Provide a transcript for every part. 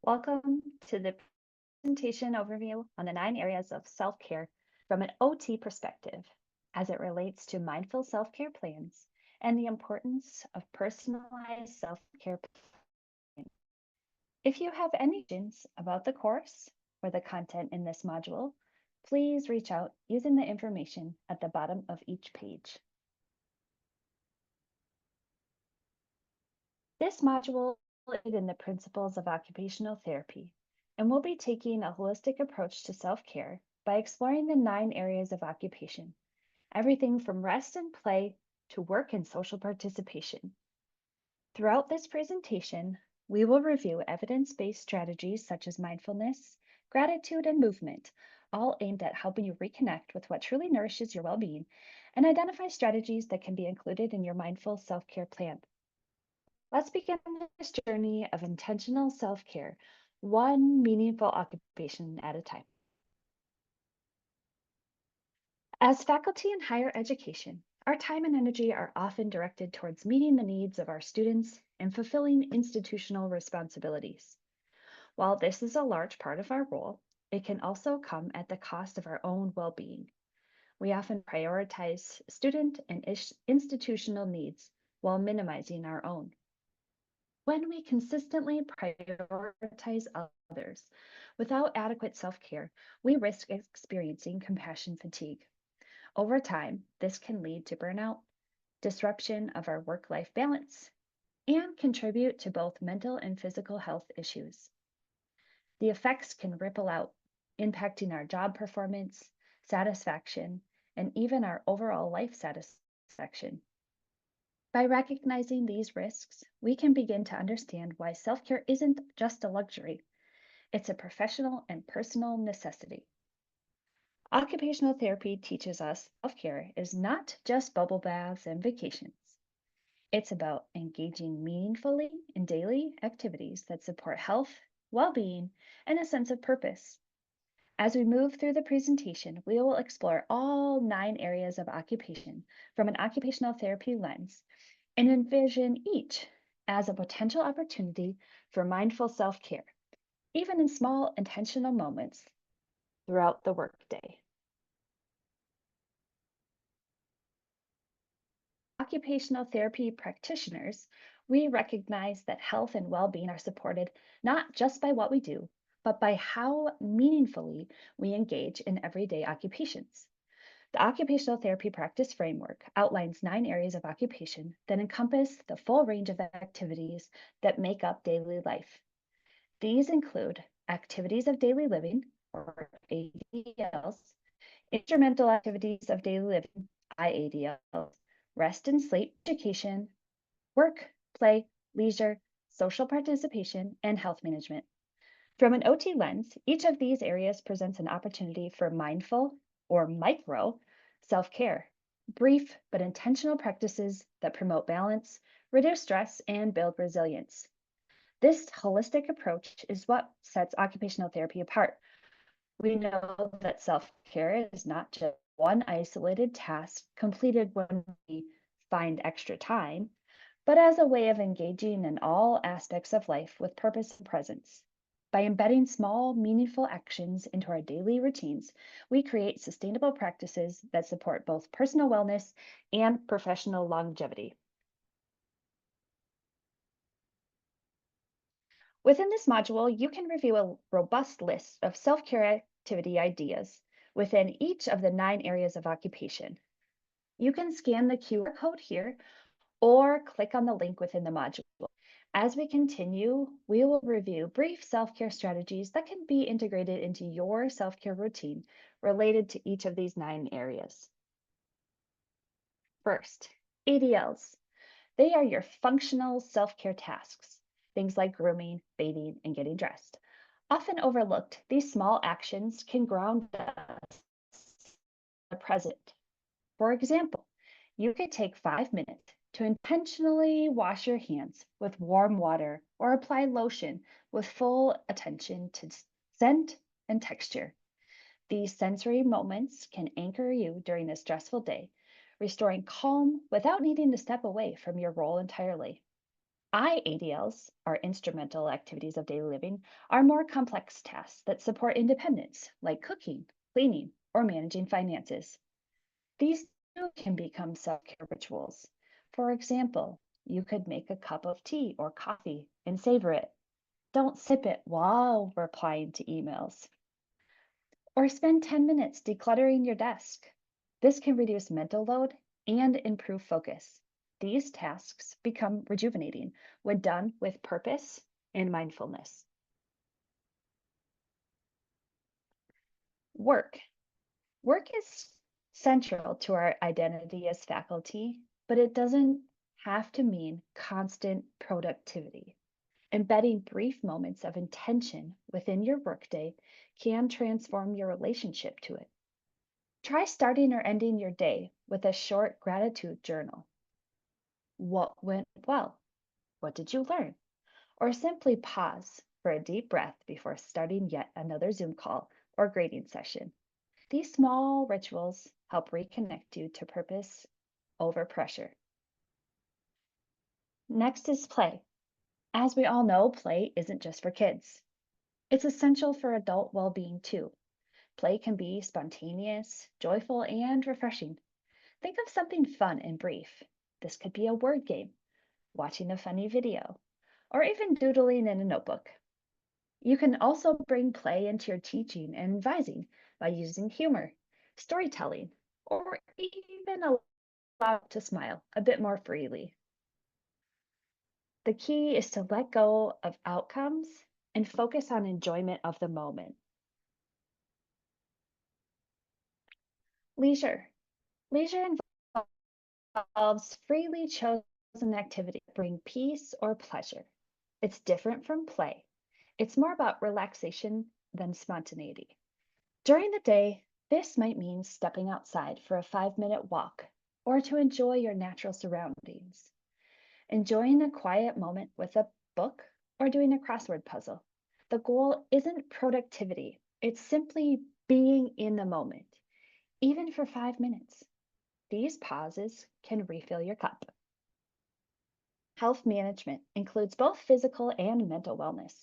Welcome to the presentation overview on the 9 areas of self-care from an OT perspective as it relates to mindful self-care plans and the importance of personalized self-care plans. If you have any questions about the course or the content in this module, please reach out using the information at the bottom of each page. This module is in the principles of occupational therapy, and we'll be taking a holistic approach to self-care by exploring the 9 areas of occupation, everything from rest and play to work and social participation. Throughout this presentation, we will review evidence-based strategies such as mindfulness, gratitude, and movement, all aimed at helping you reconnect with what truly nourishes your well-being and identify strategies that can be included in your mindful self-care plan. Let's begin this journey of intentional self-care, one meaningful occupation at a time. As faculty in higher education, our time and energy are often directed towards meeting the needs of our students and fulfilling institutional responsibilities. While this is a large part of our role, it can also come at the cost of our own well-being. We often prioritize student and institutional needs while minimizing our own. When we consistently prioritize others without adequate self-care, we risk experiencing compassion fatigue. Over time, this can lead to burnout, disruption of our work-life balance, and contribute to both mental and physical health issues. The effects can ripple out, impacting our job performance, satisfaction, and even our overall life satisfaction. By recognizing these risks, we can begin to understand why self-care isn't just a luxury, it's a professional and personal necessity. Occupational therapy teaches us self-care is not just bubble baths and vacations. It's about engaging meaningfully in daily activities that support health, well-being, and a sense of purpose. As we move through the presentation, we will explore all 9 areas of occupation from an occupational therapy lens and envision each as a potential opportunity for mindful self-care, even in small intentional moments throughout the workday. Occupational therapy practitioners, we recognize that health and well-being are supported not just by what we do, but by how meaningfully we engage in everyday occupations. The occupational therapy practice framework outlines 9 areas of occupation that encompass the full range of activities that make up daily life. These include activities of daily living, or ADLs, instrumental activities of daily living, IADLs, rest and sleep, education, work, play, leisure, social participation, and health management. From an OT lens, each of these areas presents an opportunity for mindful or micro self-care, brief but intentional practices that promote balance, reduce stress, and build resilience. This holistic approach is what sets occupational therapy apart. We know that self-care is not just one isolated task completed when we find extra time, but as a way of engaging in all aspects of life with purpose and presence. By embedding small, meaningful actions into our daily routines, we create sustainable practices that support both personal wellness and professional longevity. Within this module, you can review a robust list of self-care activity ideas within each of the 9 areas of occupation. You can scan the QR code here or click on the link within the module. As we continue, we will review brief self-care strategies that can be integrated into your self-care routine related to each of these 9 areas. First, ADLs. They are your functional self-care tasks, things like grooming, bathing, and getting dressed. Often overlooked, these small actions can ground us in the present. For example, you could take 5 minutes to intentionally wash your hands with warm water or apply lotion with full attention to scent and texture. These sensory moments can anchor you during a stressful day, restoring calm without needing to step away from your role entirely. IADLs, or instrumental activities of daily living, are more complex tasks that support independence, like cooking, cleaning, or managing finances. These too can become self care rituals. For example, you could make a cup of tea or coffee and savor it. Don't sip it while replying to emails. Or spend 10 minutes decluttering your desk. This can reduce mental load and improve focus. These tasks become rejuvenating when done with purpose and mindfulness. Work. Work is central to our identity as faculty, but it doesn't have to mean constant productivity. Embedding brief moments of intention within your workday can transform your relationship to it. Try starting or ending your day with a short gratitude journal. What went well? What did you learn? Or simply pause for a deep breath before starting yet another Zoom call or grading session. These small rituals help reconnect you to purpose over pressure. Next is play. As we all know, play isn't just for kids. It's essential for adult well being too. Play can be spontaneous, joyful, and refreshing. Think of something fun and brief. This could be a word game, watching a funny video, or even doodling in a notebook. You can also bring play into your teaching and advising by using humor, storytelling, or even allow to smile a bit more freely. The key is to let go of outcomes and focus on enjoyment of the moment. Leisure. Leisure involves freely chosen activity that bring peace or pleasure. It's different from play. It's more about relaxation than spontaneity. During the day, this might mean stepping outside for a 5-minute walk or to enjoy your natural surroundings. Enjoying a quiet moment with a book or doing a crossword puzzle. The goal isn't productivity, it's simply being in the moment, even for 5 minutes. These pauses can refill your cup. Health management includes both physical and mental wellness.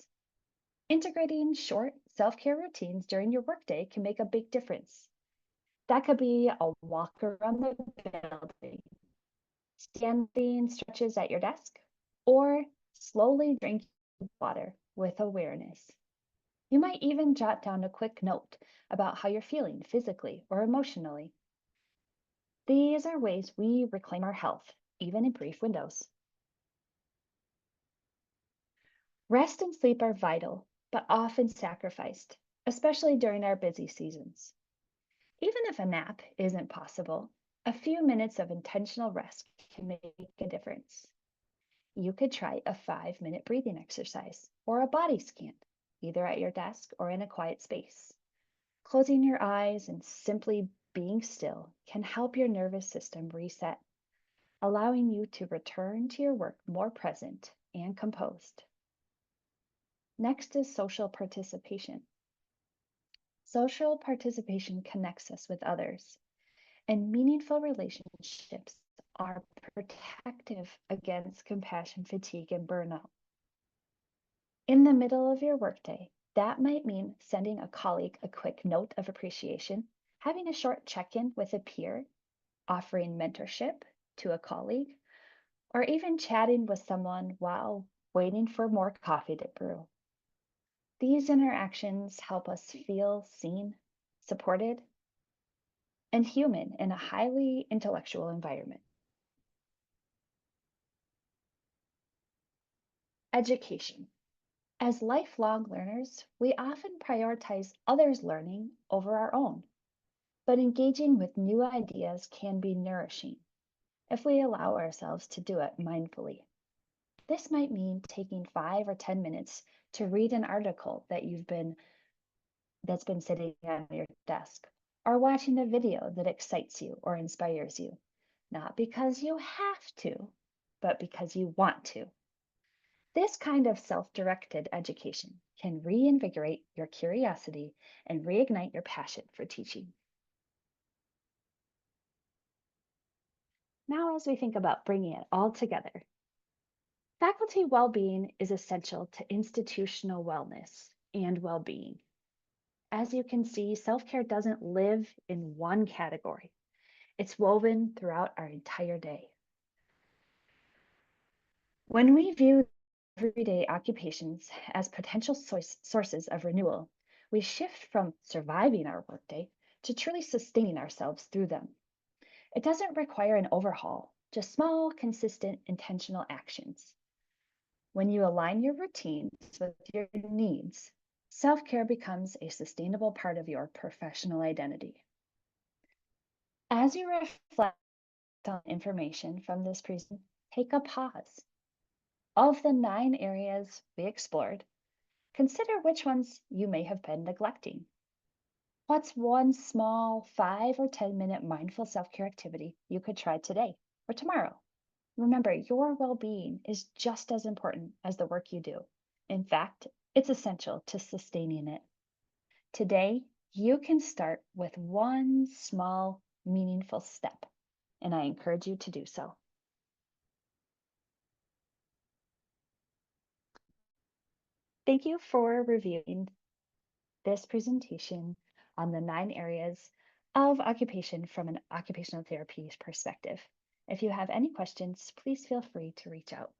Integrating short self care routines during your workday can make a big difference. That could be a walk around the building, standing stretches at your desk, or slowly drinking water with awareness. You might even jot down a quick note about how you're feeling physically or emotionally. These are ways we reclaim our health, even in brief windows. Rest and sleep are vital, but often sacrificed, especially during our busy seasons. Even if a nap isn't possible, a few minutes of intentional rest can make a difference. You could try a 5-minute breathing exercise or a body scan, either at your desk or in a quiet space. Closing your eyes and simply being still can help your nervous system reset, allowing you to return to your work more present and composed. Next is social participation. Social participation connects us with others, and meaningful relationships are protective against compassion fatigue and burnout. In the middle of your workday, that might mean sending a colleague a quick note of appreciation, having a short check in with a peer, offering mentorship to a colleague, or even chatting with someone while waiting for more coffee to brew. These interactions help us feel seen, supported, and human in a highly intellectual environment. Education. As lifelong learners, we often prioritize others' learning over our own, but engaging with new ideas can be nourishing if we allow ourselves to do it mindfully. This might mean taking 5 or 10 minutes to read an article that's been sitting on your desk, or watching a video that excites you or inspires you, not because you have to, but because you want to. This kind of self directed education can reinvigorate your curiosity and reignite your passion for teaching. Now, as we think about bringing it all together, Faculty well-being is essential to institutional wellness and well-being. As you can see, self-care doesn't live in one category. It's woven throughout our entire day. When we view everyday occupations as potential sources of renewal, we shift from surviving our workday to truly sustaining ourselves through them. It doesn't require an overhaul, just small, consistent, intentional actions. When you align your routines with your needs, self care becomes a sustainable part of your professional identity. As you reflect on information from this presentation, take a pause. Of the 9 areas we explored, consider which ones you may have been neglecting. What's one small 5 or 10 minute mindful self care activity you could try today or tomorrow? Remember, your well being is just as important as the work you do. In fact, it's essential to sustaining it. Today, you can start with one small, meaningful step, and I encourage you to do so. Thank you for reviewing this presentation on the 9 areas of occupation from an occupational therapy perspective. If you have any questions, please feel free to reach out.